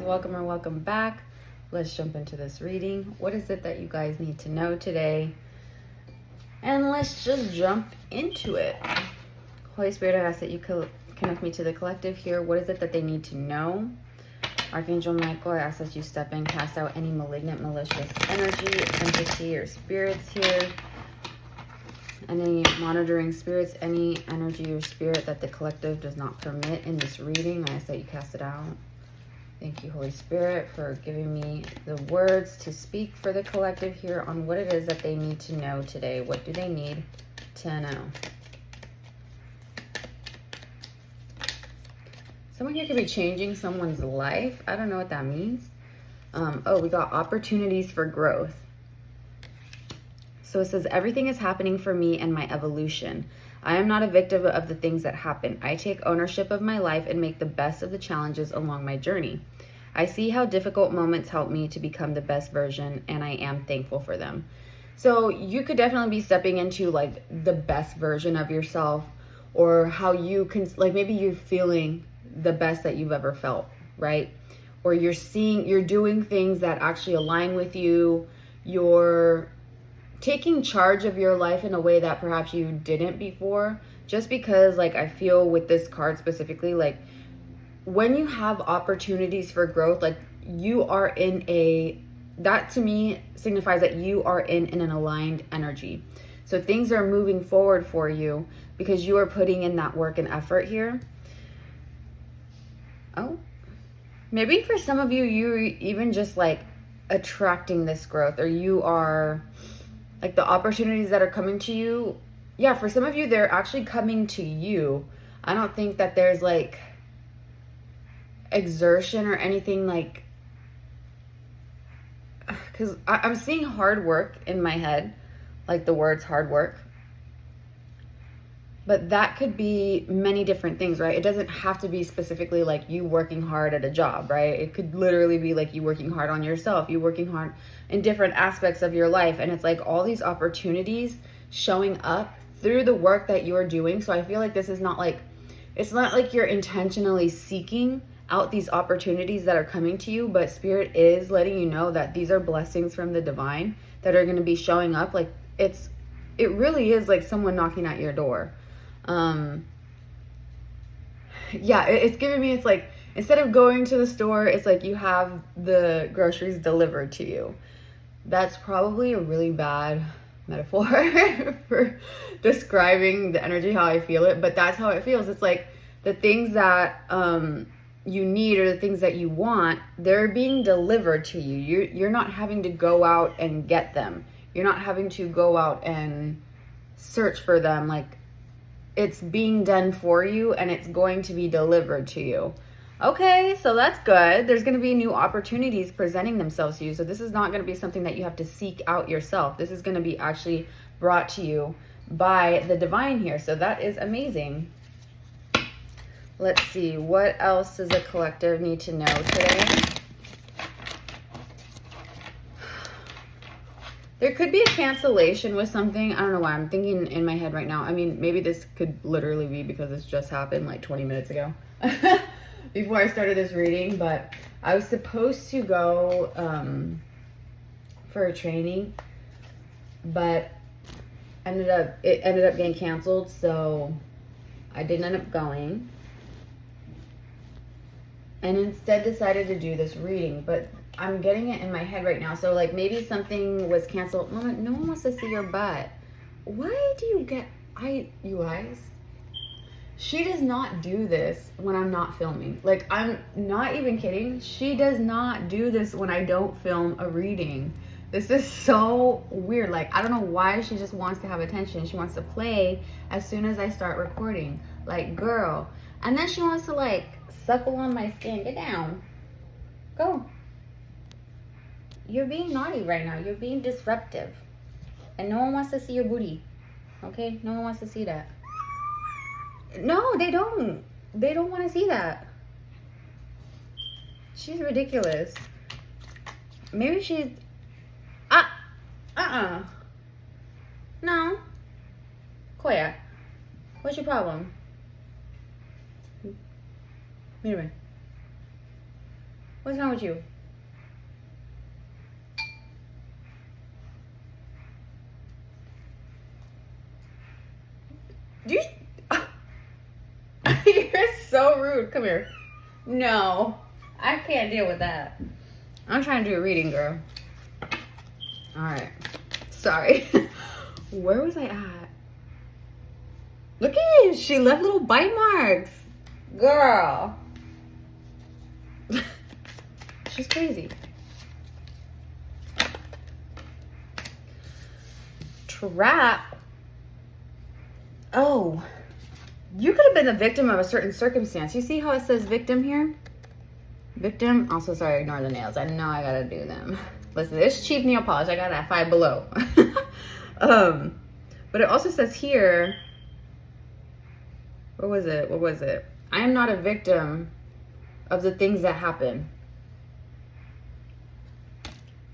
welcome or welcome back. Let's jump into this reading. What is it that you guys need to know today? And let's just jump into it. Holy Spirit, I ask that you connect me to the collective here. What is it that they need to know? Archangel Michael, I ask that you step in, cast out any malignant, malicious energy, entity, or spirits here. Any monitoring spirits, any energy or spirit that the collective does not permit in this reading, I ask that you cast it out. Thank you, Holy Spirit, for giving me the words to speak for the collective here on what it is that they need to know today. What do they need to know? Someone here could be changing someone's life. I don't know what that means. We got opportunities for growth. So it says, everything is happening for me and my evolution. I am not a victim of the things that happen. I take ownership of my life and make the best of the challenges along my journey. I see how difficult moments help me to become the best version, and I am thankful for them. So you could definitely be stepping into like the best version of yourself, or how you can, like maybe you're feeling the best that you've ever felt, right? Or you're doing things that actually align with you. You're taking charge of your life in a way that perhaps you didn't before, just because like I feel with this card specifically, like when you have opportunities for growth, like you are that to me signifies that you are in an aligned energy. So things are moving forward for you because you are putting in that work and effort here. Oh, maybe for some of you, you're even just like attracting this growth, or you are like the opportunities that are coming to you. Yeah, for some of you, they're actually coming to you. I don't think that there's like exertion or anything, like, because I'm seeing hard work in my head, like the words hard work. But that could be many different things, right? It doesn't have to be specifically like you working hard at a job, right? It could literally be like you working hard on yourself, you working hard in different aspects of your life. And it's like all these opportunities showing up through the work that you're doing. So I feel like this is not like, it's not like you're intentionally seeking out these opportunities that are coming to you, but Spirit is letting you know that these are blessings from the divine that are going to be showing up. Like it really is like someone knocking at your door. It's giving me, it's like, instead of going to the store, it's like you have the groceries delivered to you. That's probably a really bad metaphor for describing the energy, how I feel it, but that's how it feels. It's like the things that, you need, or the things that you want, they're being delivered to you. You're not having to go out and get them. You're not having to go out and search for them. Like, it's being done for you and it's going to be delivered to you. Okay, so that's good. There's going to be new opportunities presenting themselves to you. So this is not going to be something that you have to seek out yourself. This is going to be actually brought to you by the divine here. So that is amazing. Let's see, what else does the collective need to know today? There could be a cancellation with something. I don't know why I'm thinking in my head right now. I mean, maybe this could literally be because this just happened like 20 minutes ago before I started this reading. But I was supposed to go for a training, but it ended up getting canceled. So I didn't end up going, and instead decided to do this reading. But I'm getting it in my head right now. So like maybe something was canceled. No one wants to see your butt. Why do you guys? She does not do this when I'm not filming. Like, I'm not even kidding. She does not do this when I don't film a reading. This is so weird. Like, I don't know why she just wants to have attention. She wants to play as soon as I start recording. Like, girl. And then she wants to like suckle on my skin. Get down. Go. You're being naughty right now. You're being disruptive. And no one wants to see your booty. Okay? No one wants to see that. No, they don't. They don't want to see that. She's ridiculous. Maybe she's... No. Koya, what's your problem? Mira. What's wrong with you? You... You're so rude. Come here. No, I can't deal with that. I'm trying to do a reading, girl. All right. Sorry. Where was I at? Look at it. She left little bite marks. Girl. She's crazy. Trap. Oh. You could have been a victim of a certain circumstance. You see how it says victim here? Victim. Also, sorry, ignore the nails. I know I gotta do them. Listen, this cheap nail polish, I got at Five Below. But it also says here, what was it? I am not a victim of the things that happen.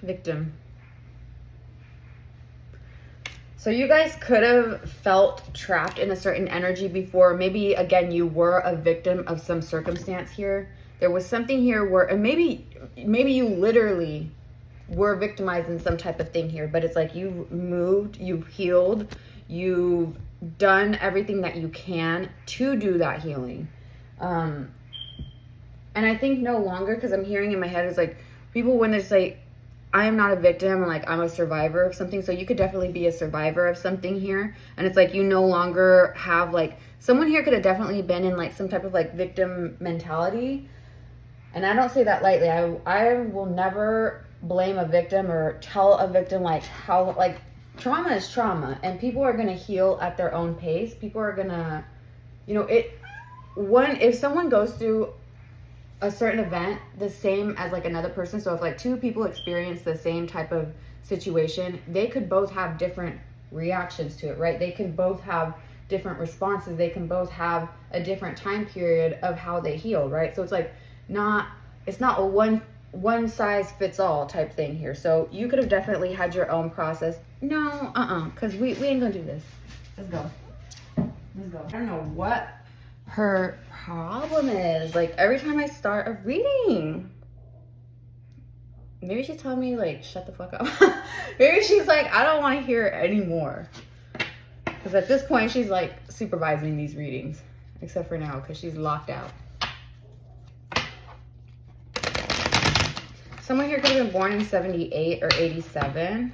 Victim. So you guys could have felt trapped in a certain energy before. Maybe, again, you were a victim of some circumstance here. There was something here where, and maybe you literally were victimized in some type of thing here, but it's like you've moved, you've healed, you've done everything that you can to do that healing. And I think no longer, because I'm hearing in my head, it's like people when it's like, I am not a victim, and like I'm a survivor of something. So you could definitely be a survivor of something here. And it's like you no longer have like, someone here could have definitely been in like some type of like victim mentality. And I don't say that lightly. I will never blame a victim or tell a victim like how, like trauma is trauma, and people are going to heal at their own pace. People are going to, you know, if someone goes through a certain event the same as like another person, so if like two people experience the same type of situation, they could both have different reactions to it, right? They can both have different responses. They can both have a different time period of how they heal, right? So it's like it's not a one size fits all type thing here. So you could have definitely had your own process. No, because we ain't gonna do this. Let's go. I don't know what her problem is. Like every time I start a reading, maybe she's telling me like shut the fuck up. Maybe she's like, I don't want to hear it anymore, because at this point she's like supervising these readings, except for now because she's locked out. Someone here could have been born in 78 or 87,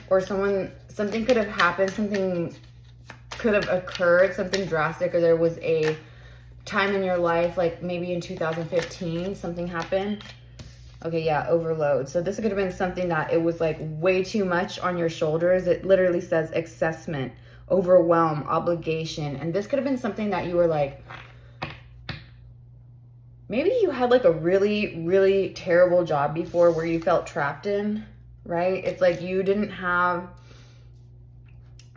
or something could have happened, something could have occurred, something drastic, or there was a time in your life, like maybe in 2015, something happened. Okay, yeah, overload. So this could have been something that it was like way too much on your shoulders. It literally says assessment, overwhelm, obligation. And this could have been something that you were like, maybe you had like a really, really terrible job before where you felt trapped in, right? It's like you didn't have,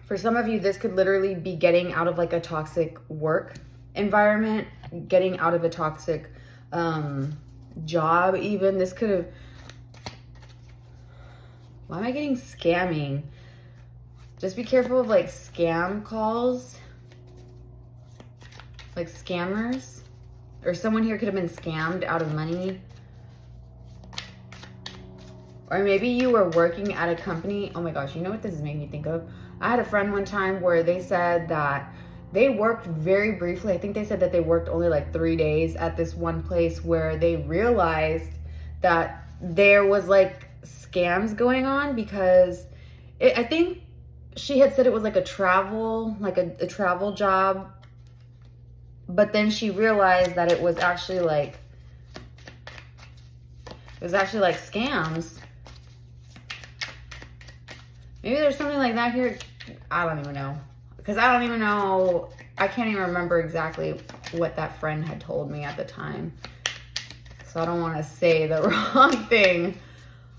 for some of you, this could literally be getting out of like a toxic work environment, getting out of a toxic job even. This could have, why am I getting scamming? Just be careful of like scam calls, like scammers, or someone here could have been scammed out of money. Or maybe you were working at a company. Oh my gosh, you know what this is making me think of? I had a friend one time where they said that they worked very briefly. I think they said that they worked only like 3 days at this one place where they realized that there was like scams going on, because I think she had said it was like a travel job, but then she realized that it was actually like scams. Maybe there's something like that here. I don't even know. Because I don't even know. I can't even remember exactly what that friend had told me at the time. So I don't want to say the wrong thing.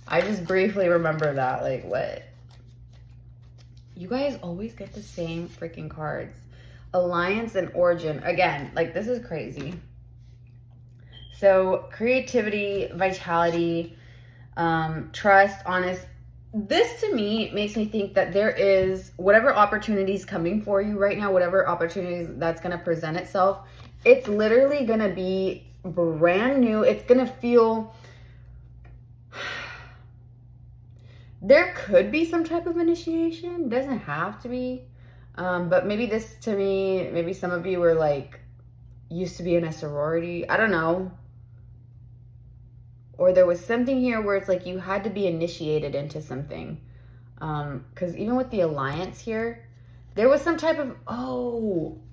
I just briefly remember that. Like, what? You guys always get the same freaking cards. Alliance and origin. Again, like, this is crazy. So, creativity, vitality, trust, honest. This to me makes me think that there is whatever opportunities coming for you right now, whatever opportunities that's going to present itself, it's literally going to be brand new. It's going to feel, there could be some type of initiation. Doesn't have to be. But maybe this, to me, maybe some of you were like, used to be in a sorority. I don't know. Or there was something here where it's like you had to be initiated into something. Because even with the alliance here, there was some type of,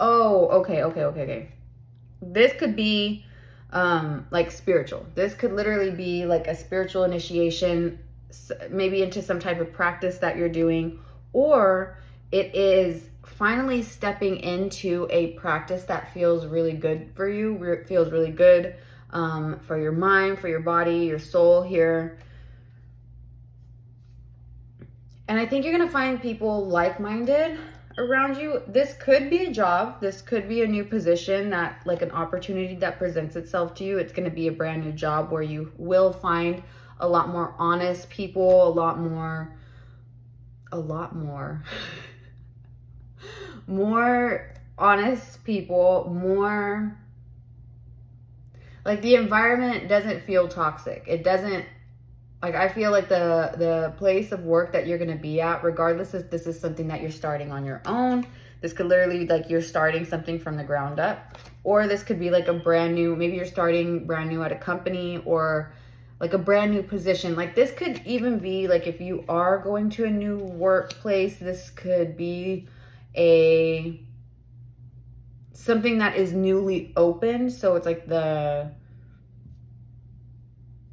okay. This could be like spiritual. This could literally be like a spiritual initiation, maybe into some type of practice that you're doing, or it is finally stepping into a practice that feels really good for you, feels really good for your mind, for your body, your soul here. And I think you're going to find people like-minded around you. This could be a job. This could be a new position, that like an opportunity that presents itself to you. It's going to be a brand new job where you will find a lot more honest people, a lot more more honest people, more like the environment doesn't feel toxic. It doesn't, like, I feel like the place of work that you're going to be at, regardless if this is something that you're starting on your own, this could literally be like you're starting something from the ground up, or this could be like a brand new, maybe you're starting brand new at a company, or like a brand new position. Like this could even be like, if you are going to a new workplace, this could be something that is newly opened. So it's like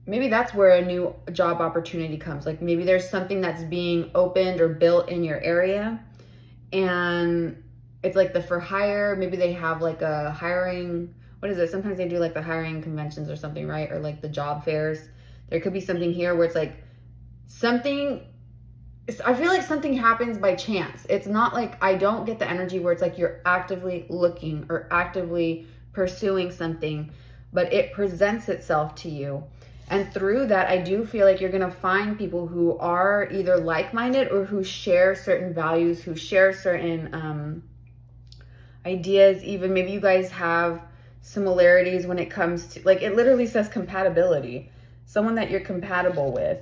maybe that's where a new job opportunity comes. Like maybe there's something that's being opened or built in your area, and it's like the for hire. Maybe they have like a hiring, what is it? Sometimes they do like the hiring conventions or something, right? Or like the job fairs. There could be something here where it's like something, I feel like something happens by chance. It's not like, I don't get the energy where it's like you're actively looking or actively pursuing something, but it presents itself to you. And through that, I do feel like you're going to find people who are either like-minded or who share certain values, who share certain ideas. Even maybe you guys have similarities when it comes to, like, it literally says compatibility. Someone that you're compatible with.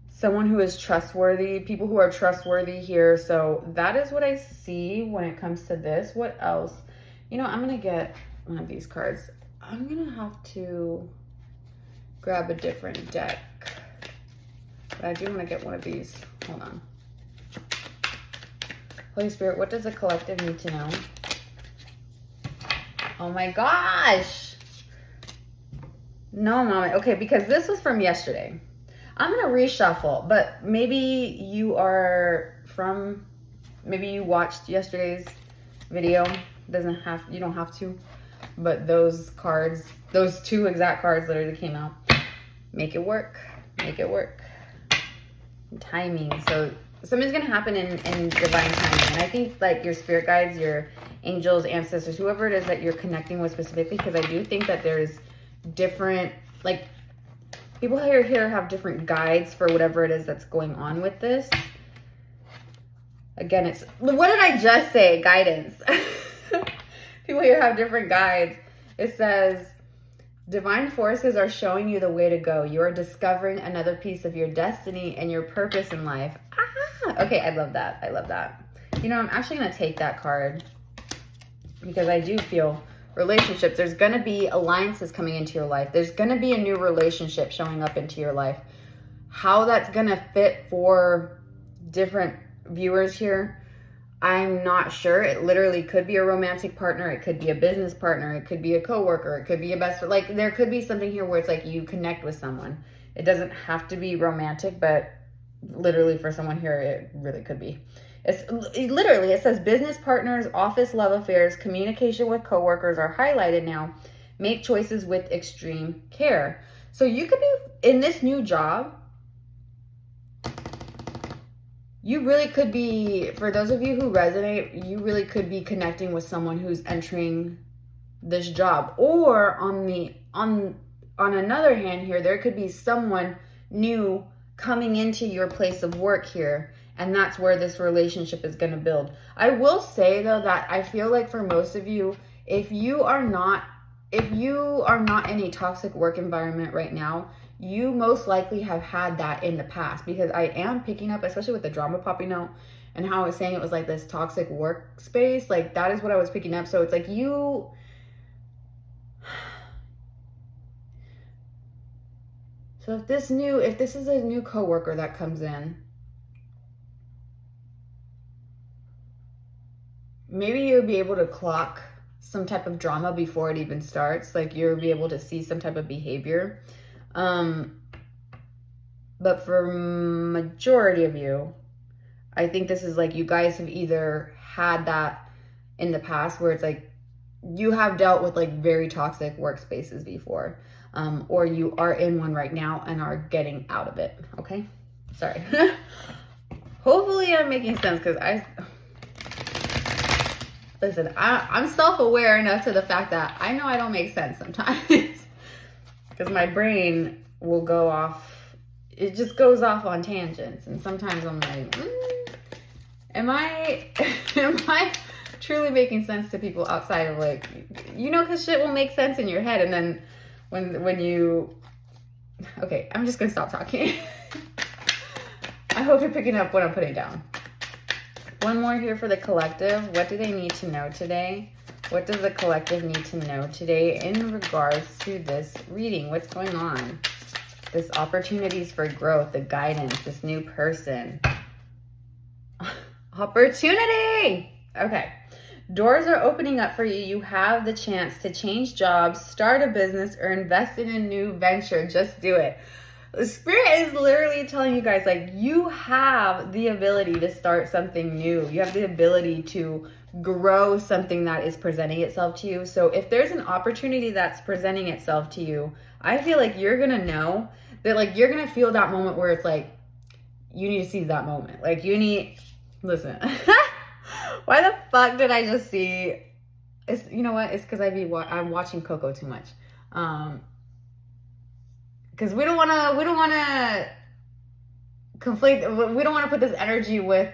Someone who is trustworthy. People who are trustworthy here. So that is what I see when it comes to this. What else? You know, I'm going to get one of these cards. I'm going to have to grab a different deck. But I do want to get one of these. Hold on. Holy Spirit, what does the collective need to know? Oh my gosh. No, Mama. Okay, because this was from yesterday. I'm going to reshuffle, but maybe you watched yesterday's video. You don't have to, but those cards, those two exact cards literally came out. Make it work. Timing. So something's going to happen in divine timing. And I think like your spirit guides, your angels, ancestors, whoever it is that you're connecting with specifically, because I do think that there's different, like, people here have different guides for whatever it is that's going on with this. Again, it's, what did I just say? Guidance. People here have different guides. It says, divine forces are showing you the way to go. You are discovering another piece of your destiny and your purpose in life. Okay, I love that. You know, I'm actually going to take that card because I do feel relationships. There's going to be alliances coming into your life. There's going to be a new relationship showing up into your life. How that's going to fit for different viewers here, I'm not sure. It literally could be a romantic partner. It could be a business partner. It could be a coworker. It could be a best friend. Like, there could be something here where it's like you connect with someone. It doesn't have to be romantic, but literally for someone here, it really could be. It says business partners, office love affairs, communication with coworkers are highlighted now. Make choices with extreme care. So you could be in this new job. You really could be, for those of you who resonate, you really could be connecting with someone who's entering this job. Or on another hand here, there could be someone new coming into your place of work here. And that's where this relationship is going to build. I will say, though, that I feel like for most of you, If you are not in a toxic work environment right now, you most likely have had that in the past, because I am picking up, especially with the drama popping out and how I was saying it was like this toxic workspace, like that is what I was picking up. So it's like so if this is a new coworker that comes in, maybe you'll be able to clock some type of drama before it even starts. Like you'll be able to see some type of behavior. But for majority of you, I think this is like you guys have either had that in the past where it's like you have dealt with like very toxic workspaces before, or you are in one right now and are getting out of it. Okay, sorry. Hopefully I'm making sense, because listen, I'm self-aware enough to the fact that I know I don't make sense sometimes, because my brain will go off. It just goes off on tangents, and sometimes I'm like, am I truly making sense to people outside of like, because shit will make sense in your head, and then when you, okay, I'm just gonna stop talking. I hope you're picking up what I'm putting down. One more here for the collective. What do they need to know today? What does the collective need to know today in regards to this reading? What's going on? This opportunities for growth, the guidance, this new person. Opportunity! Okay. Doors are opening up for you. You have the chance to change jobs, start a business, or invest in a new venture. Just do it. The Spirit is literally telling you guys, like, you have the ability to start something new. You have the ability to grow something that is presenting itself to you. So if there's an opportunity that's presenting itself to you, I feel like you're going to know that, like, you're going to feel that moment where it's like, you need to seize that moment. Like, listen, why the fuck did I just see, you know what? It's because I'm watching Coco too much. Because we don't want to conflict. We don't want to put this energy with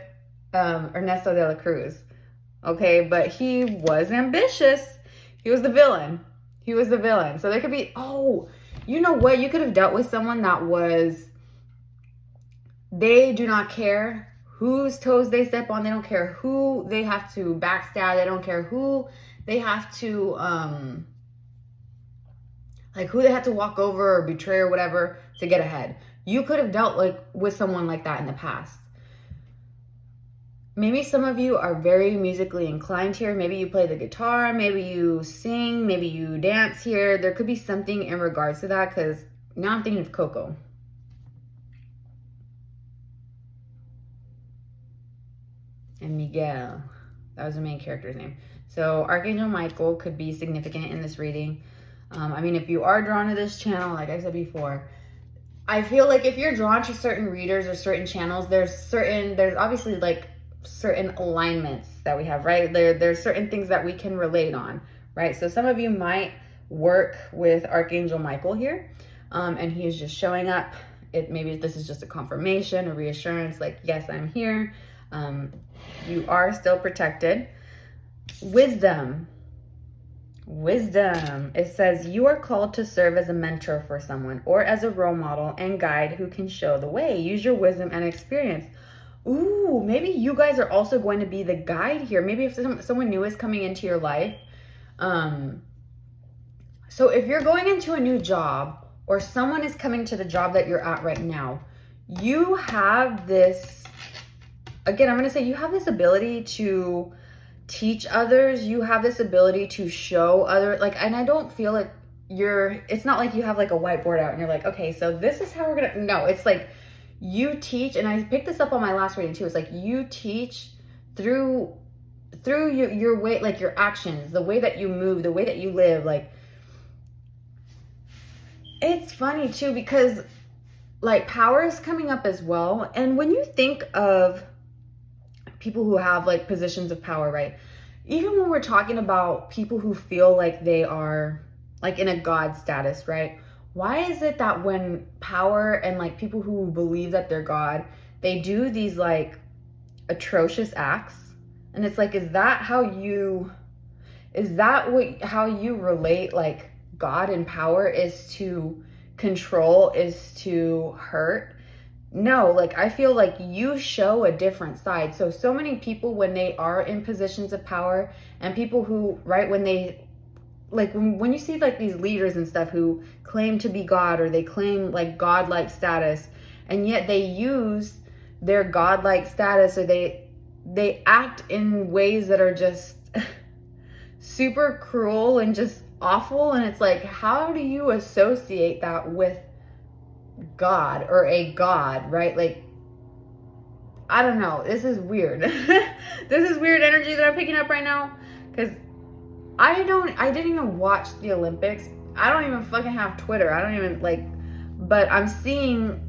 Ernesto de la Cruz. Okay, but he was ambitious. He was the villain. So there could be, you know what? You could have dealt with someone that they do not care whose toes they step on. They don't care who they have to backstab. They don't care who they have to, who they have to walk over or betray or whatever to get ahead. You could have dealt with someone like that in the past. Maybe some of you are very musically inclined here. Maybe you play the guitar, maybe you sing, maybe you dance here. There could be something in regards to that, because now I'm thinking of Coco. And Miguel. That was the main character's name. So Archangel Michael could be significant in this reading. If you are drawn to this channel, like I said before, I feel like if you're drawn to certain readers or certain channels, there's obviously like certain alignments that we have, right? There's certain things that we can relate on, right? So some of you might work with Archangel Michael here, and he is just showing up. Maybe this is just a confirmation, a reassurance, like, yes, I'm here. You are still protected. Wisdom. It says you are called to serve as a mentor for someone or as a role model and guide who can show the way. Use your wisdom and experience. Ooh, maybe you guys are also going to be the guide here. Maybe if someone new is coming into your life. So if you're going into a new job or someone is coming to the job that you're at right now, you have this, again, I'm going to say you have this ability to teach others. You have this ability to show and I don't feel like it's not like you have like a whiteboard out and you're like, okay, so this is how we're going to, no, it's like you teach. And I picked this up on my last reading too. It's like you teach through your way, like your actions, the way that you move, the way that you live. Like, it's funny too, because like power is coming up as well. And when you think of people who have like positions of power, right? Even when we're talking about people who feel like they are like in a God status, right? Why is it that when power and like people who believe that they're God, they do these like atrocious acts? And it's like, is that how you Is that how you relate like God and power is to control, is to hurt? No, like I feel like you show a different side. So many people when they are in positions of power, and people who, right, when they, like when you see like these leaders and stuff who claim to be God, or they claim like godlike status, and yet they use their godlike status, or they act in ways that are just super cruel and just awful. And it's like, how do you associate that with God or a God, right? Like, I don't know. This is weird. This is weird energy that I'm picking up right now, because I didn't even watch the Olympics. I don't even fucking have Twitter. I don't even like, but I'm seeing,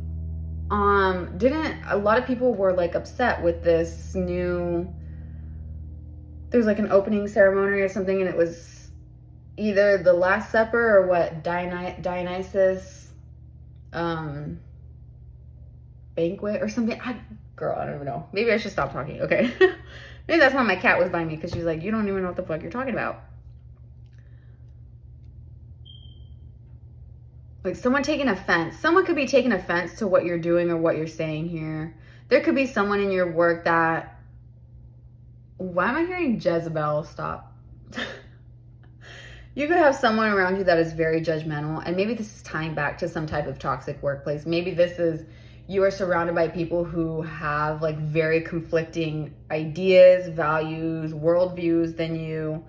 didn't a lot of people were like upset with this new, there's like an opening ceremony or something, and it was either the Last Supper or what, Dionysus banquet or something. Girl, I don't even know. Maybe I should stop talking. Okay. Maybe that's why my cat was by me, because she's like, you don't even know what the fuck you're talking about. Like someone taking offense. Someone could be taking offense to what you're doing or what you're saying here. There could be someone in your work that, why am I hearing Jezebel? Stop. You could have someone around you that is very judgmental, and maybe this is tying back to some type of toxic workplace. Maybe this is, you are surrounded by people who have like very conflicting ideas, values, worldviews than you,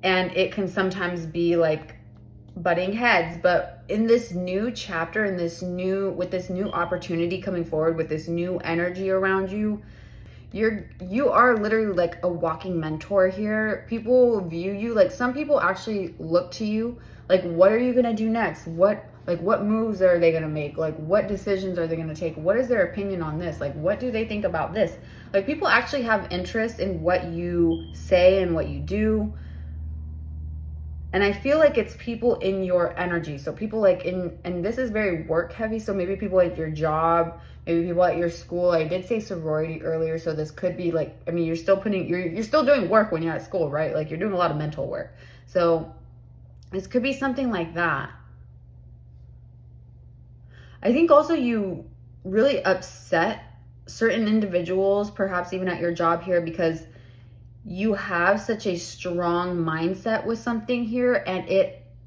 and it can sometimes be like butting heads. But in this new chapter, with this new opportunity coming forward, with this new energy around you, you are literally like a walking mentor here. People view you, like some people actually look to you, like what are you gonna do next? What moves are they gonna make? Like what decisions are they gonna take? What is their opinion on this? Like what do they think about this? Like people actually have interest in what you say and what you do. And I feel like it's people in your energy. So people like and this is very work heavy. So maybe people at your job, maybe people at your school. I did say sorority earlier. So this could be like, I mean, you're still doing work when you're at school, right? Like you're doing a lot of mental work. So this could be something like that. I think also you really upset certain individuals, perhaps even at your job here, because you have such a strong mindset with something here, and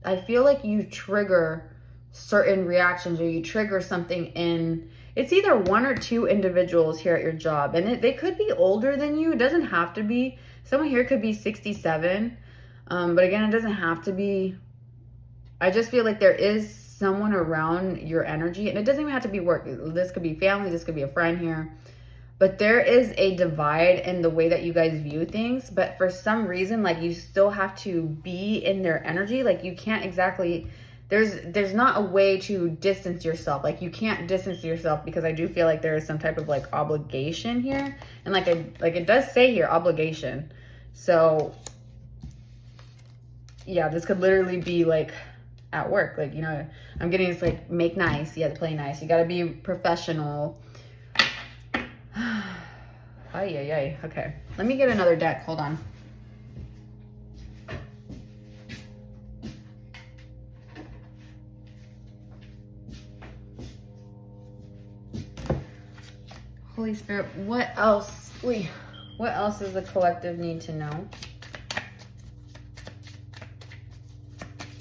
I feel like you trigger certain reactions, or you trigger something in, it's either one or two individuals here at your job, and they could be older than you. It doesn't have to be. Someone here could be 67, but again, it doesn't have to be. I just feel like there is someone around your energy, and it doesn't even have to be work. This could be family, this could be a friend here. But there is a divide in the way that you guys view things. But for some reason, like you still have to be in their energy. Like you can't exactly, there's not a way to distance yourself. Like you can't distance yourself, because I do feel like there is some type of like obligation here. And like it does say here, obligation. So yeah, this could literally be like at work. Like, you know, I'm getting this like, make nice. You have to play nice. You got to be professional. Ay. Okay. Let me get another deck. Hold on. Holy Spirit, what else? What else does the collective need to know?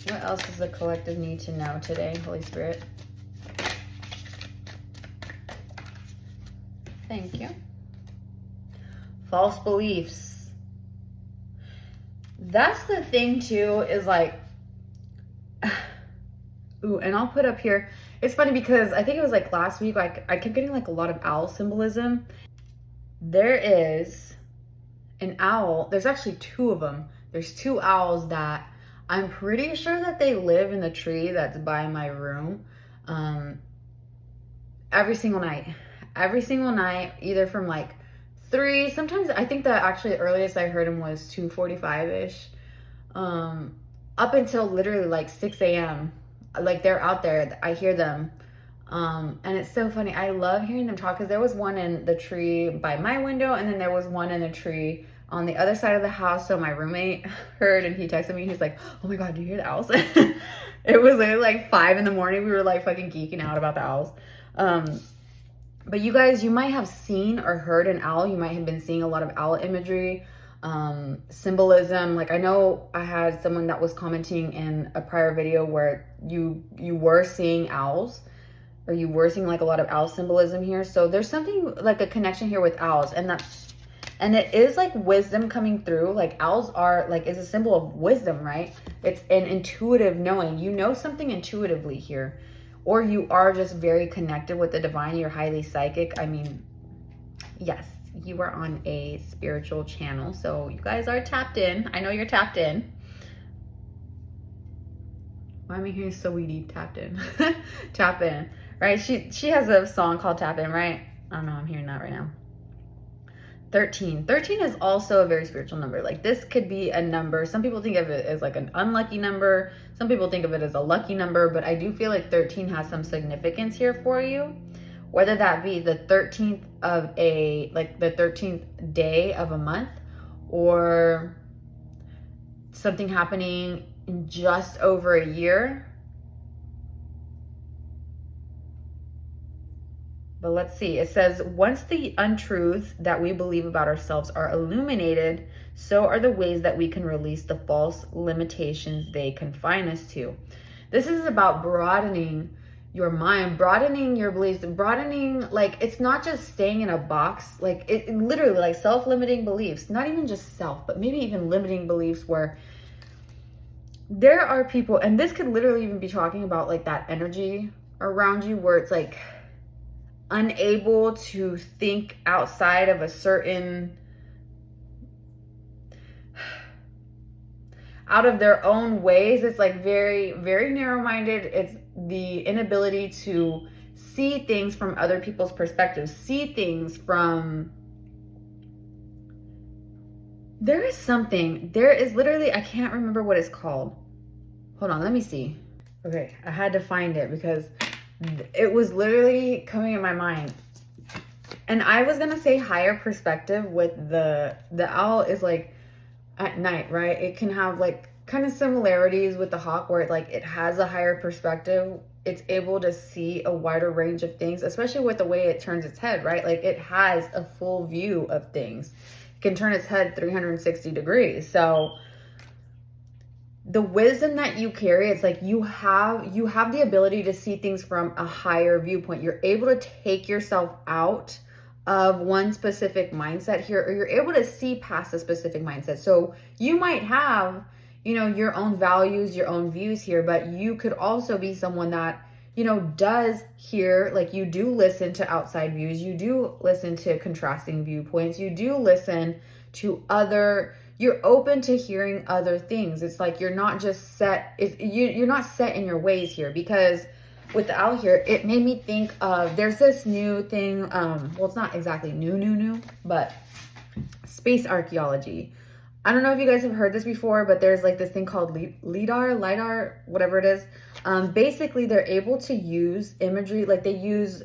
What else does the collective need to know today, Holy Spirit? Thank you. False beliefs. That's the thing too, is like, ooh, and I'll put up here, it's funny because I think it was like last week, like I kept getting like a lot of owl symbolism. There is an owl, there's actually two of them. There's two owls that I'm pretty sure that they live in the tree that's by my room. Every single night, either from like 3, sometimes I think that actually the earliest I heard him was 2:45ish, up until literally like 6 a.m. Like they're out there, I hear them. And it's so funny. I love hearing them talk, because there was one in the tree by my window, and then there was one in the tree on the other side of the house. So my roommate heard and he texted me. He's like, oh my God, do you hear the owls? It was literally like 5 in the morning. We were like fucking geeking out about the owls. But you guys, you might have seen or heard an owl. You might have been seeing a lot of owl imagery, symbolism. Like I know I had someone that was commenting in a prior video where you were seeing owls, or you were seeing like a lot of owl symbolism here. So there's something like a connection here with owls, and it is like wisdom coming through. Like owls are like, is a symbol of wisdom, right? It's an intuitive knowing. You know something intuitively here, or you are just very connected with the divine. You're highly psychic. I mean, yes, you are on a spiritual channel, so you guys are tapped in. I know you're tapped in. Why am I hearing so weedy? Tapped in. Tap in, right? She has a song called Tap In, right? I don't know, I'm hearing that right now. 13 is also a very spiritual number. Like this could be a number. Some people think of it as like an unlucky number. Some people think of it as a lucky number, but I do feel like 13 has some significance here for you. Whether that be the 13th of the 13th day of a month, or something happening in just over a year. But let's see, it says, once the untruths that we believe about ourselves are illuminated, so are the ways that we can release the false limitations they confine us to. This is about broadening your mind, broadening your beliefs, broadening, like, it's not just staying in a box, like, it literally, like, self-limiting beliefs, not even just self, but maybe even limiting beliefs where there are people, and this could literally even be talking about, like, that energy around you where it's, like, unable to think outside of a certain, out of their own ways. It's like very, very narrow-minded. It's the inability to see things from other people's perspectives, see things from, there is literally, I can't remember what it's called. Hold on, let me see. Okay, I had to find it because it was literally coming in my mind. And I was gonna say higher perspective with the owl is like at night, right? It can have like kind of similarities with the hawk where it has a higher perspective. It's able to see a wider range of things, especially with the way it turns its head, right? Like it has a full view of things. It can turn its head 360 degrees. So the wisdom that you carry, it's like you have the ability to see things from a higher viewpoint. You're able to take yourself out of one specific mindset here, or you're able to see past a specific mindset. So you might have, your own values, your own views here, but you could also be someone that, does hear, like you do listen to outside views, you do listen to contrasting viewpoints, you do listen to you're open to hearing other things. It's like you're not just set, you're not set in your ways here, because with the owl here, it made me think of, there's this new thing, well, it's not exactly new, but space archaeology. I don't know if you guys have heard this before, but there's like this thing called LIDAR, whatever it is. Basically, they're able to use imagery, like they use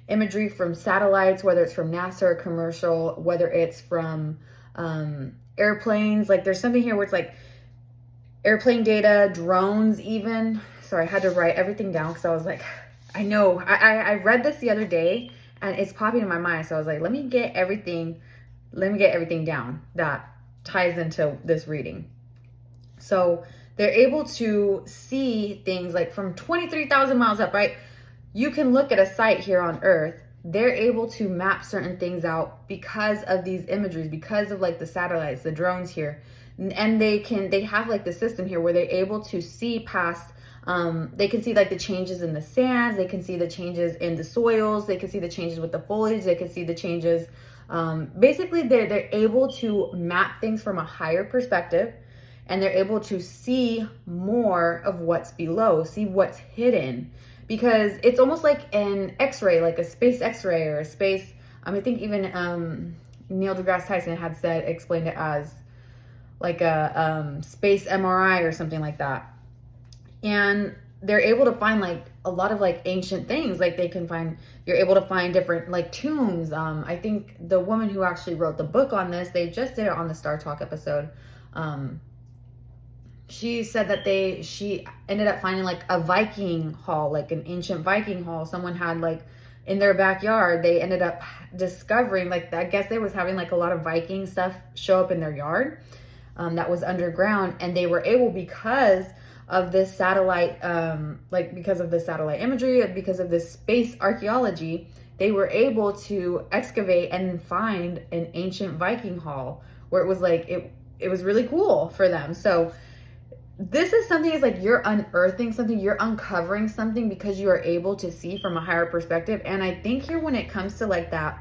imagery from satellites, whether it's from NASA or commercial, whether it's from airplanes. Like there's something here where it's like airplane data, drones even. Sorry, I had to write everything down because I was like, I know, I read this the other day and it's popping in my mind. So I was like, let me get everything down that ties into this reading. So they're able to see things like from 23,000 miles up, right? You can look at a site here on Earth. They're able to map certain things out because of these imageries, because of like the satellites, the drones here. And they have like the system here where they're able to see past, they can see like the changes in the sands, they can see the changes in the soils, they can see the changes with the foliage, they can see the changes. Basically they're able to map things from a higher perspective, and they're able to see more of what's below, see what's hidden. Because it's almost like an x-ray, like a space x-ray or a space, I think even Neil deGrasse Tyson had explained it as like a space MRI or something like that. And they're able to find like a lot of like ancient things. Like you're able to find different like tombs. I think the woman who actually wrote the book on this, they just did it on the Star Talk episode. She said that she ended up finding like a Viking hall, like an ancient Viking hall. Someone had like in their backyard, they ended up discovering, like, I guess they was having like a lot of Viking stuff show up in their yard that was underground. And they were able, because of this satellite, because of the satellite imagery, because of this space archaeology, they were able to excavate and find an ancient Viking hall where it was like, it was really cool for them. So this is something, is like you're unearthing something, you're uncovering something because you are able to see from a higher perspective. And I think here, when it comes to like that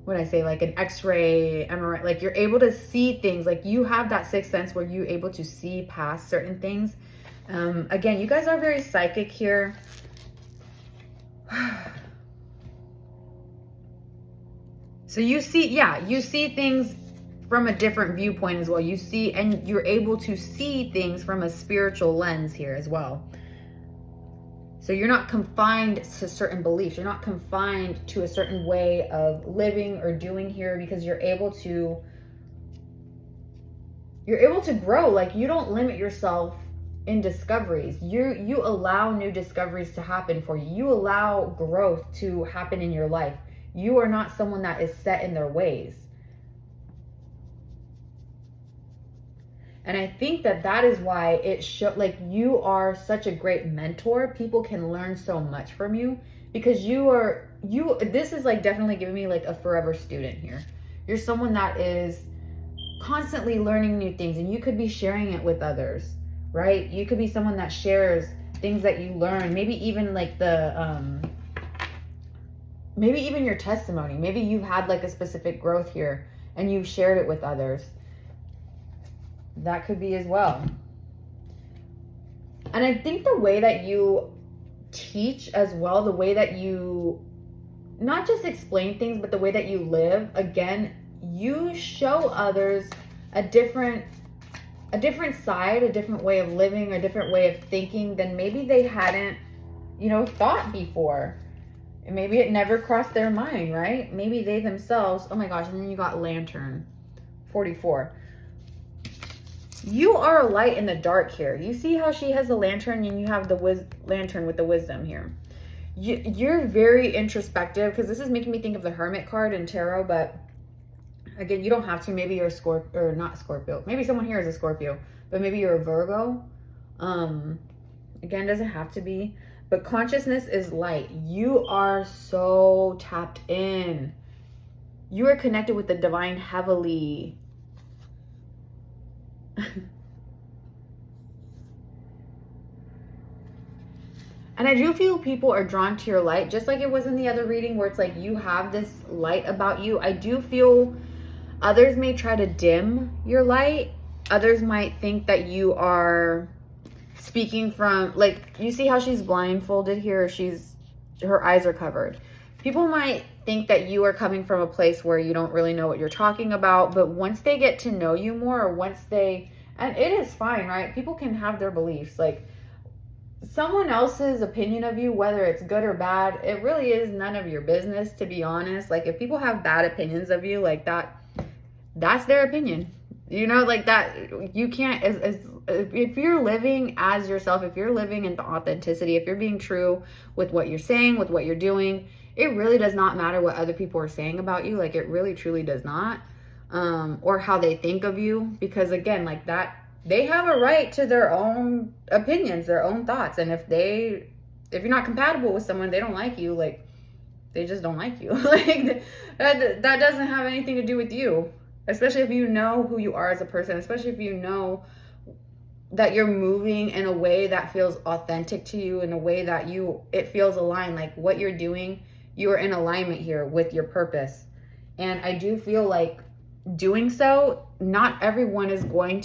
when I say like an X-ray, MRI, like you're able to see things, like you have that sixth sense where you're able to see past certain things. Again, you guys are very psychic here. So you see things from a different viewpoint as well. You see, and you're able to see things from a spiritual lens here as well. So you're not confined to certain beliefs. You're not confined to a certain way of living or doing here, because you're able to grow. Like, you don't limit yourself in discoveries. You allow new discoveries to happen for you. You allow growth to happen in your life. You are not someone that is set in their ways. And I think that is why it like you are such a great mentor. People can learn so much from you, because this is like definitely giving me like a forever student here. You're someone that is constantly learning new things, and you could be sharing it with others, right? You could be someone that shares things that you learn, maybe even like maybe even your testimony. Maybe you've had like a specific growth here and you've shared it with others. That could be as well. And I think the way that you teach as well, the way that you not just explain things, but the way that you live, again, you show others a different side, a different way of living, a different way of thinking than maybe they hadn't, thought before. And maybe it never crossed their mind, right? Maybe they themselves, oh my gosh, and then you got Lantern 44. You are a light in the dark here. You see how she has a lantern and you have the lantern with the wisdom here. You're very introspective, because this is making me think of the Hermit card in tarot, but again, you don't have to. Maybe you're a Scorpio, or not Scorpio. Maybe someone here is a Scorpio, but maybe you're a Virgo. Again, doesn't have to be, but consciousness is light. You are so tapped in. You are connected with the divine heavily. And I do feel people are drawn to your light, just like it was in the other reading where it's like you have this light about you. I do feel others may try to dim your light. Others might think that you are speaking from, like, you see how she's blindfolded here? Her eyes are covered. People might think that you are coming from a place where you don't really know what you're talking about, but once they get to know you more, or and it is fine, right? People can have their beliefs. Like, someone else's opinion of you, whether it's good or bad, it really is none of your business, to be honest. Like, if people have bad opinions of you, like that's their opinion. Like that, you can't, if you're living as yourself, if you're living in the authenticity, if you're being true with what you're saying, with what you're doing, it really does not matter what other people are saying about you. Like, it really truly does not. Or how they think of you, because again, like that, they have a right to their own opinions, their own thoughts. And if you're not compatible with someone, they don't like you, like, they just don't like you. Like, that doesn't have anything to do with you, especially if you know who you are as a person, especially if you know that you're moving in a way that feels authentic to you, in a way that it feels aligned. Like, what you're doing, you are in alignment here with your purpose. And I do feel like doing so, not everyone's going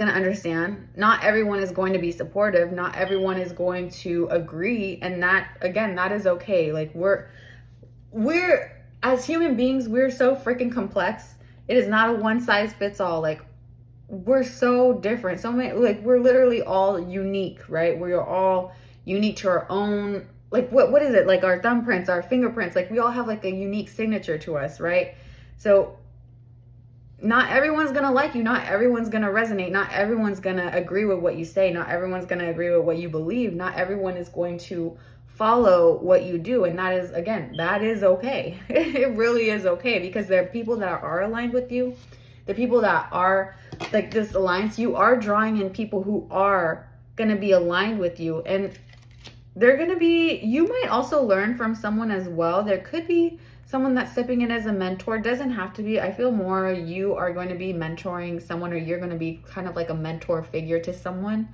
to understand. Not everyone is going to be supportive. Not everyone is going to agree. And that, again, that is okay. Like, we're as human beings, we're so freaking complex. It is not a one size fits all. Like, we're so different. So many, like, we're literally all unique, right? We're all unique to our own, like, what is it? Like our thumbprints, our fingerprints, like we all have like a unique signature to us, right? So not everyone's gonna like you, not everyone's gonna resonate, not everyone's gonna agree with what you say, not everyone's gonna agree with what you believe, not everyone is going to follow what you do. And that is, again, that is okay. It really is okay, because there are people that are aligned with you, the people that are like this alliance, you are drawing in people who are gonna be aligned with you, and they're gonna be, you might also learn from someone as well. There could be someone that's stepping in as a mentor. Doesn't have to be. I feel more you are going to be mentoring someone, or you're going to be kind of like a mentor figure to someone.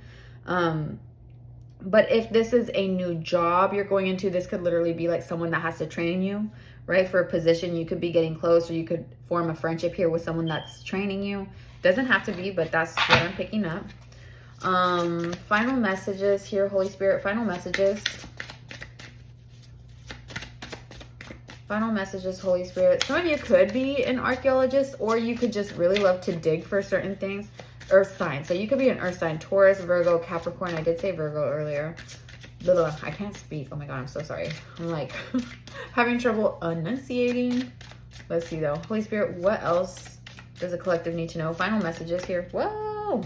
But if this is a new job you're going into, this could literally be like someone that has to train you, right? For a position, you could be getting close, or you could form a friendship here with someone that's training you. Doesn't have to be, but that's what I'm picking up. Final messages here, Holy Spirit, final messages. Final messages, Holy Spirit. Some of you could be an archaeologist, or you could just really love to dig for certain things. Earth sign. So you could be an earth sign. Taurus, Virgo, Capricorn. I did say Virgo earlier. Blah, I can't speak. Oh my God, I'm so sorry. I'm like having trouble enunciating. Let's see though. Holy Spirit, what else does the collective need to know? Final messages here. Whoa.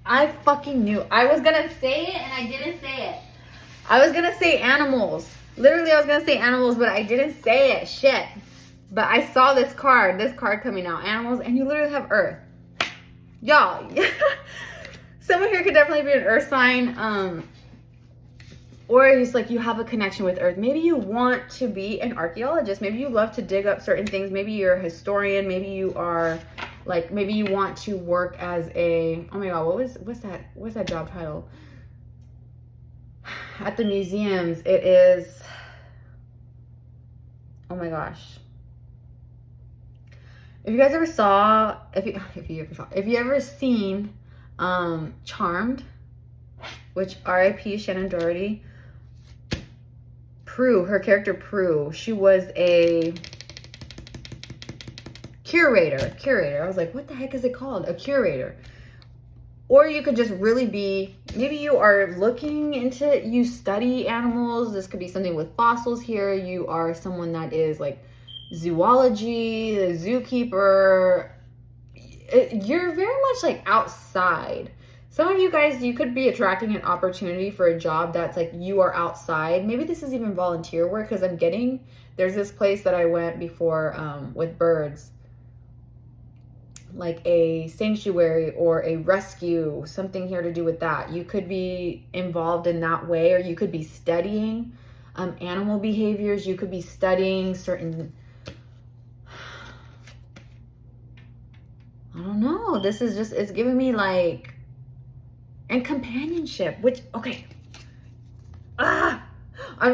I fucking knew. I was going to say it and I didn't say it. I was going to say animals. Literally, I was going to say animals, but I didn't say it. Shit. But I saw this card coming out. Animals, and you literally have Earth. Y'all. Someone here could definitely be an Earth sign. Or it's like you have a connection with Earth. Maybe you want to be an archaeologist. Maybe you love to dig up certain things. Maybe you're a historian. Maybe you are, like, maybe you want to work as a, oh my God, what's that job title? At the museums, it is, oh my gosh. If you guys ever saw, if you ever seen Charmed, which R.I.P. Shannon Doherty, Prue, her character Prue, she was a curator. I was like, what the heck is it called? A curator. Or you could just really be, maybe you are looking into, you study animals. This could be something with fossils here. You are someone that is like zoology, a zookeeper. You're very much like outside. Some of you guys, you could be attracting an opportunity for a job that's like you are outside. Maybe this is even volunteer work, because I'm getting, there's this place that I went before with birds, like a sanctuary or a rescue, something here to do with that. You could be involved in that way, or you could be studying animal behaviors. You could be studying certain, I don't know. This is just, it's giving me like, and companionship, which, okay. I'm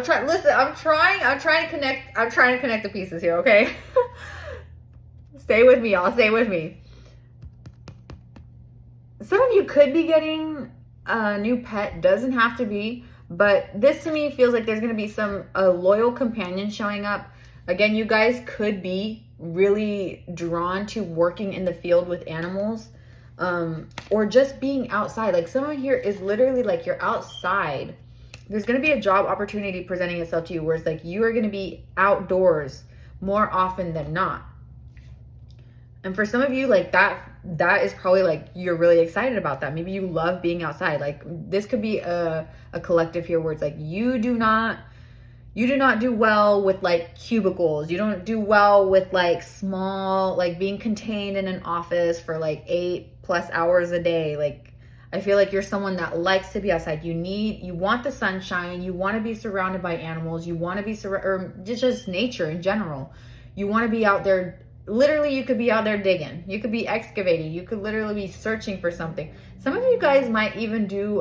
trying to connect the pieces here, okay? Stay with me, y'all. Stay with me. Some of you could be getting a new pet. Doesn't have to be, but this to me feels like there's going to be a loyal companion showing up. Again, you guys could be really drawn to working in the field with animals, or just being outside. Like someone here is literally like, you're outside. There's going to be a job opportunity presenting itself to you where it's like you are going to be outdoors more often than not. And for some of you, like that is probably like, you're really excited about that. Maybe you love being outside. Like this could be a collective here where it's like, you do not do well with like cubicles. You don't do well with like small, like being contained in an office for like 8+ hours a day. Like, I feel like you're someone that likes to be outside. You want the sunshine. You want to be surrounded by animals. You want to be or just nature in general. You want to be out there. Literally, you could be out there digging. You could be excavating. You could literally be searching for something. Some of you guys might even do,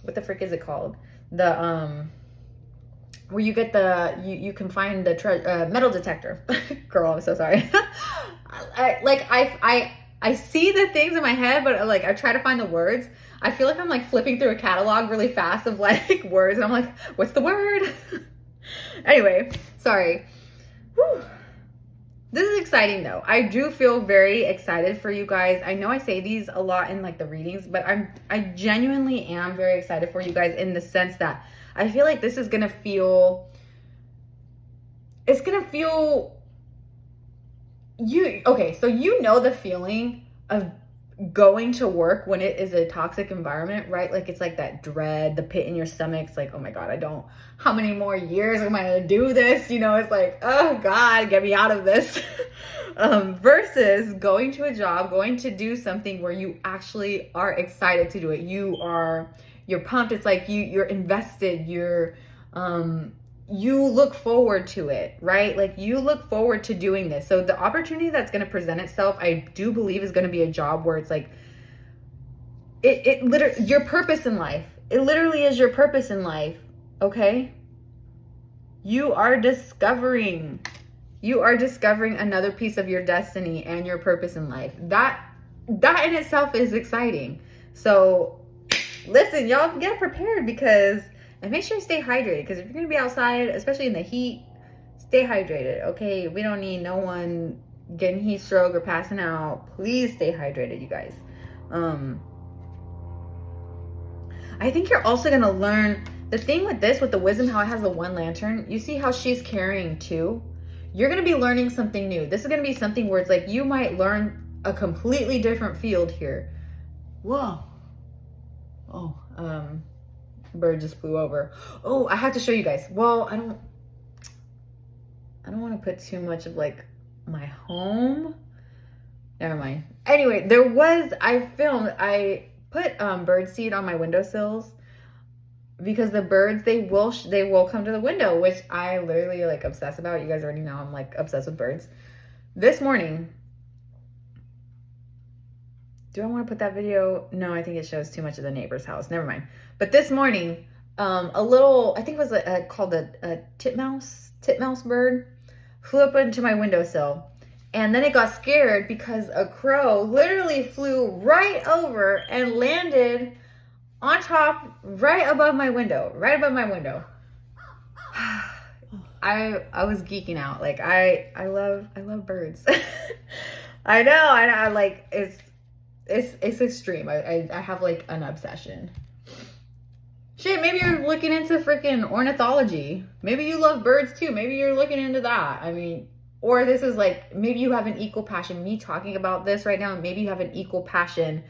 what the frick is it called? The, where you get you can find the metal detector. Girl, I'm so sorry. I see the things in my head, but like I try to find the words. I feel like I'm like flipping through a catalog really fast of like words, and I'm like, what's the word? Anyway, sorry. Whew. This is exciting though. I do feel very excited for you guys. I know I say these a lot in like the readings, but I genuinely am very excited for you guys in the sense that I feel like this is gonna feel, it's gonna feel you okay, so you know the feeling of going to work when it is a toxic environment, right? Like it's like that dread, the pit in your stomach. It's like, oh my God, how many more years am I gonna do this? You know, it's like, oh God, get me out of this. Versus going to a job, going to do something where you actually are excited to do it. You're pumped. It's like you're invested. You look forward to it, right? Like you look forward to doing this. So the opportunity that's going to present itself, I do believe is going to be a job where it's like, it literally, your purpose in life. It literally is your purpose in life. Okay. You are discovering another piece of your destiny and your purpose in life. That in itself is exciting. So listen, y'all get prepared and make sure you stay hydrated, because if you're going to be outside, especially in the heat, stay hydrated, okay? We don't need no one getting heat stroke or passing out. Please stay hydrated, you guys. I think you're also going to learn, the thing with the wisdom, how it has the one lantern, you see how she's carrying two? You're going to be learning something new. This is going to be something where it's like you might learn a completely different field here. Whoa. Oh, bird just flew over. Oh, I have to show you guys. Well, I don't want to put too much of like my home. Never mind. Anyway, I put bird seed on my windowsills because the birds, they will come to the window, which I literally like obsess about. You guys already know I'm like obsessed with birds. This morning, do I want to put that video? No, I think it shows too much of the neighbor's house. Never mind. But this morning, a little, I think it was called a titmouse bird, flew up into my windowsill. And then it got scared because a crow literally flew right over and landed on top, right above my window. I was geeking out. Like I love birds. I know, like it's extreme. I have like an obsession. Shit, maybe you're looking into freaking ornithology. Maybe you love birds too. Maybe you're looking into that. I mean, or this is like, maybe you have an equal passion. Me talking about this right now, maybe you have an equal passion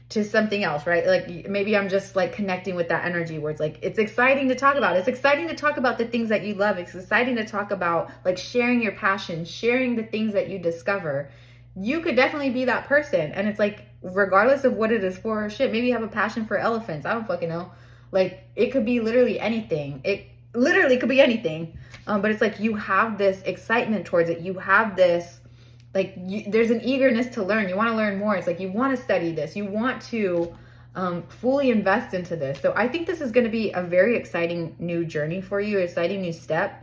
to something else, right? Like maybe I'm just like connecting with that energy where it's like, it's exciting to talk about. It's exciting to talk about the things that you love. It's exciting to talk about like sharing your passion, sharing the things that you discover. You could definitely be that person. And it's like, regardless of what it is for, shit, maybe you have a passion for elephants. I don't fucking know. Like it could be literally anything. It literally could be anything. But it's like you have this excitement towards it. You have this, like, there's an eagerness to learn. You want to learn more. It's like you want to study this. You want to fully invest into this. So I think this is going to be a very exciting new journey for you, exciting new step.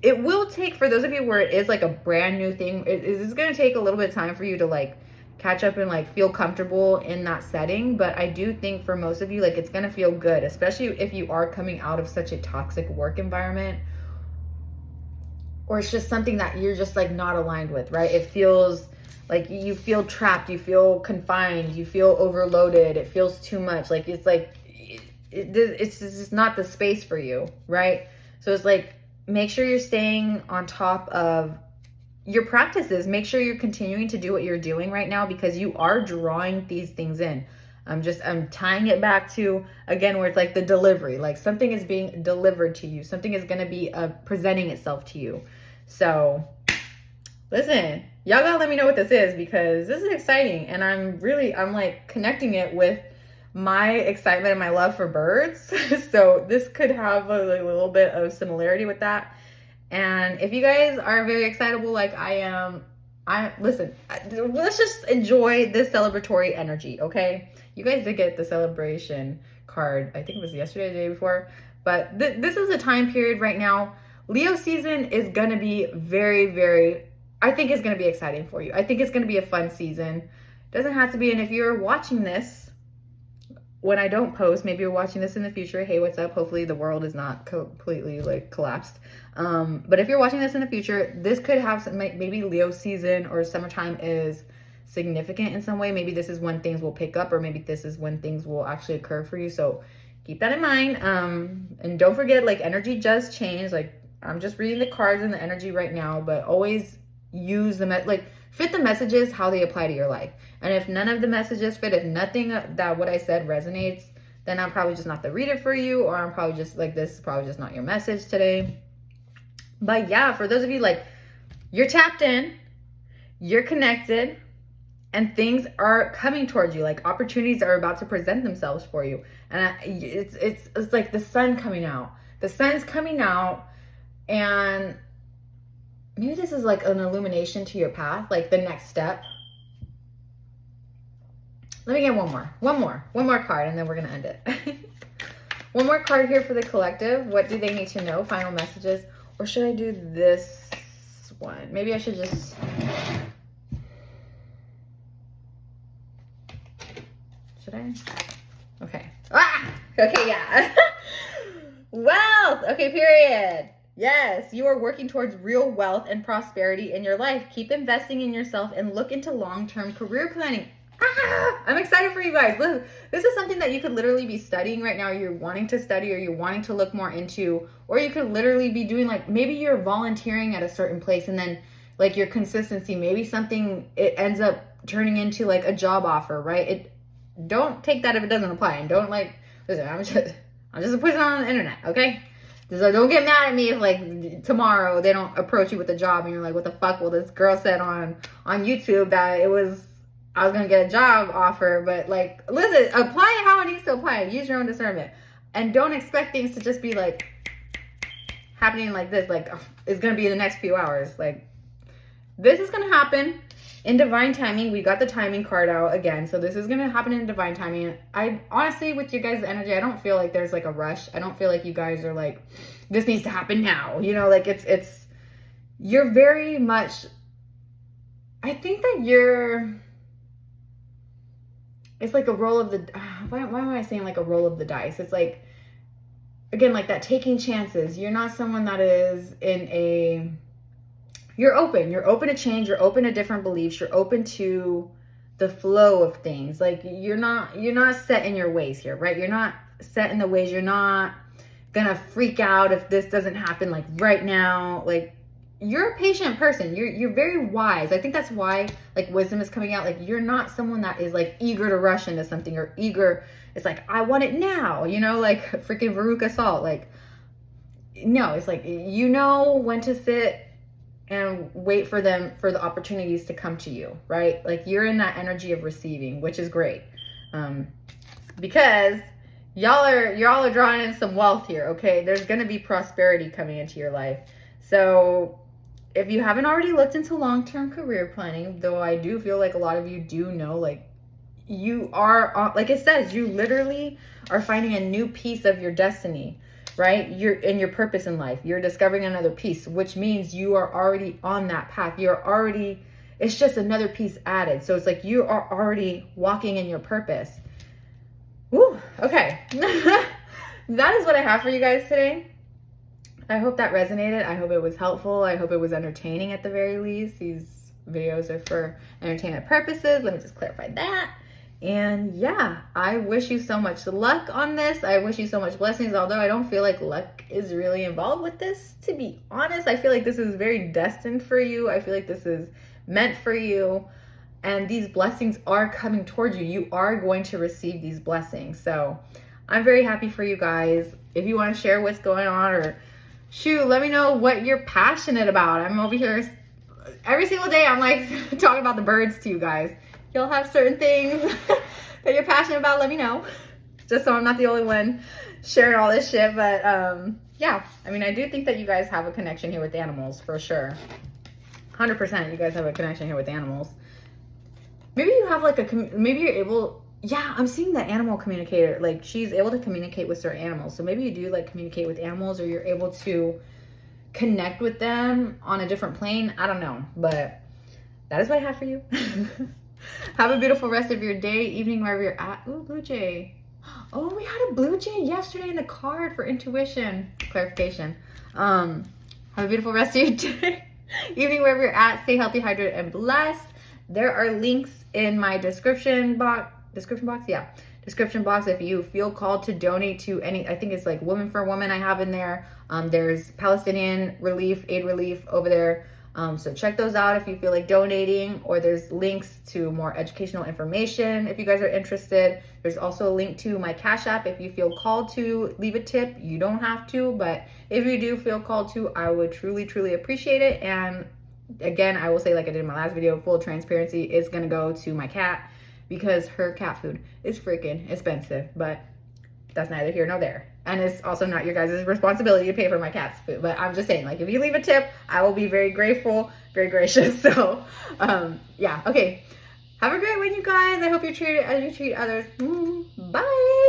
It will take, for those of you where it is like a brand new thing, it is going to take a little bit of time for you to like catch up and like feel comfortable in that setting. But I do think for most of you, like it's going to feel good, especially if you are coming out of such a toxic work environment, or it's just something that you're just like not aligned with, right? It feels like you feel trapped, you feel confined, you feel overloaded, it feels too much. Like it's like, it's just not the space for you, right? So it's like, make sure you're staying on top of your practices. Make sure you're continuing to do what you're doing right now, because you are drawing these things in. I'm tying it back to, again, where it's like the delivery, like something is being delivered to you. Something is going to be presenting itself to you. So listen, y'all gotta let me know what this is, because this is exciting. And I'm like connecting it with my excitement and my love for birds. So this could have a little bit of similarity with that. And if you guys are very excitable like I am, listen, let's just enjoy this celebratory energy, okay? You guys did get the celebration card. I think it was yesterday or the day before. But this is a time period right now. Leo season is going to be very, very, I think it's going to be exciting for you. I think it's going to be a fun season. Doesn't have to be. And if you're watching this when I don't post, maybe you're watching this in the future. Hey, what's up? Hopefully the world is not completely like collapsed. But if you're watching this in the future, this could have some, maybe Leo season or summertime is significant in some way. Maybe this is when things will pick up, or maybe this is when things will actually occur for you. So keep that in mind. And don't forget, like, energy does change. Like, I'm just reading the cards and the energy right now, but always use the fit the messages how they apply to your life. And if none of the messages fit, if nothing that what I said resonates, then I'm probably just not the reader for you, or I'm probably just like, this is probably just not your message today. But yeah, for those of you, like, you're tapped in, you're connected, and things are coming towards you. Like, opportunities are about to present themselves for you. And it's like the sun coming out. The sun's coming out, and maybe this is like an illumination to your path, like the next step. Let me get one more card, and then we're going to end it. One more card here for the collective. What do they need to know? Final messages. Or should I do this one? Maybe I should just... Should I? Okay. Okay, yeah. Wealth. Okay, period. Yes, you are working towards real wealth and prosperity in your life. Keep investing in yourself and look into long-term career planning. I'm excited for you guys. Listen, this is something that you could literally be studying right now. You're wanting to study, or you're wanting to look more into, or you could literally be doing, like, maybe you're volunteering at a certain place, and then, like, your consistency, maybe something, it ends up turning into like a job offer, right? Don't take that if it doesn't apply, and don't, like, listen, I'm just putting it on the internet, okay? So don't get mad at me if, like, tomorrow they don't approach you with a job and you're like, what the fuck? Well, this girl said on YouTube that I was gonna get a job offer. But, like, listen, apply it how it needs to apply. Use your own discernment, and don't expect things to just be like happening like this. Like, it's gonna be in the next few hours. Like, this is gonna happen in divine timing. We got the timing card out again, so this is gonna happen in divine timing. I honestly, with your guys' energy, I don't feel like there's like a rush. I don't feel like you guys are like, this needs to happen now. You know, like, you're very much, I think that it's like a roll of the, why am I saying like a roll of the dice? It's like, again, like that taking chances. You're not someone that is you're open to change. You're open to different beliefs. You're open to the flow of things. Like, you're not set in your ways here, right? You're not set in the ways. You're not gonna freak out if this doesn't happen, like, right now. Like, you're a patient person. You're very wise. I think that's why, like, wisdom is coming out. Like, you're not someone that is like eager to rush into something, or eager. It's like, I want it now, you know, like freaking Veruca Salt. Like, no, it's like, you know when to sit and wait for the opportunities to come to you, right? Like, you're in that energy of receiving, which is great. Because y'all are drawing in some wealth here, okay? There's going to be prosperity coming into your life. So if you haven't already looked into long-term career planning, though I do feel like a lot of you do know, like, you are, like it says, you literally are finding a new piece of your destiny, right? You're in your purpose in life. You're discovering another piece, which means you are already on that path. It's just another piece added. So it's like you are already walking in your purpose. Woo, okay. That is what I have for you guys today. I hope that resonated. I hope it was helpful. I hope it was entertaining at the very least. These videos are for entertainment purposes. Let me just clarify that. And yeah, I wish you so much luck on this. I wish you so much blessings, although I don't feel like luck is really involved with this, to be honest. I feel like this is very destined for you. I feel like this is meant for you. And these blessings are coming towards you. You are going to receive these blessings. So I'm very happy for you guys. If you want to share what's going on, or shoot, let me know what you're passionate about. I'm over here every single day. I'm like talking about the birds to you guys. You'll have certain things that you're passionate about. Let me know, just so I'm not the only one sharing all this shit. But yeah, I mean, I do think that you guys have a connection here with animals, for sure. 100% you guys have a connection here with animals. Maybe you have like maybe you're able, yeah, I'm seeing the animal communicator, like she's able to communicate with certain animals. So maybe you do like communicate with animals, or you're able to connect with them on a different plane. I don't know, but that is what I have for you. Have a beautiful rest of your day, evening, wherever you're at. Ooh, Blue Jay. Oh, we had a blue jay yesterday in the card for intuition. Clarification. Have a beautiful rest of your day. Evening, wherever you're at. Stay healthy, hydrated, and blessed. There are links in my description box. Description box if you feel called to donate to any, I think it's like Women for Women I have in there. There's Palestinian aid relief over there. So check those out if you feel like donating, or there's links to more educational information if you guys are interested. There's also a link to my Cash App if you feel called to leave a tip. You don't have to, but if you do feel called to, I would truly, truly appreciate it. And again, I will say, like I did in my last video, full transparency, is gonna go to my cat because her cat food is freaking expensive, but that's neither here nor there. And it's also not your guys' responsibility to pay for my cat's food. But I'm just saying, like, if you leave a tip, I will be very grateful, very gracious. So, yeah, okay. Have a great one, you guys. I hope you're treated as you treat others. Bye.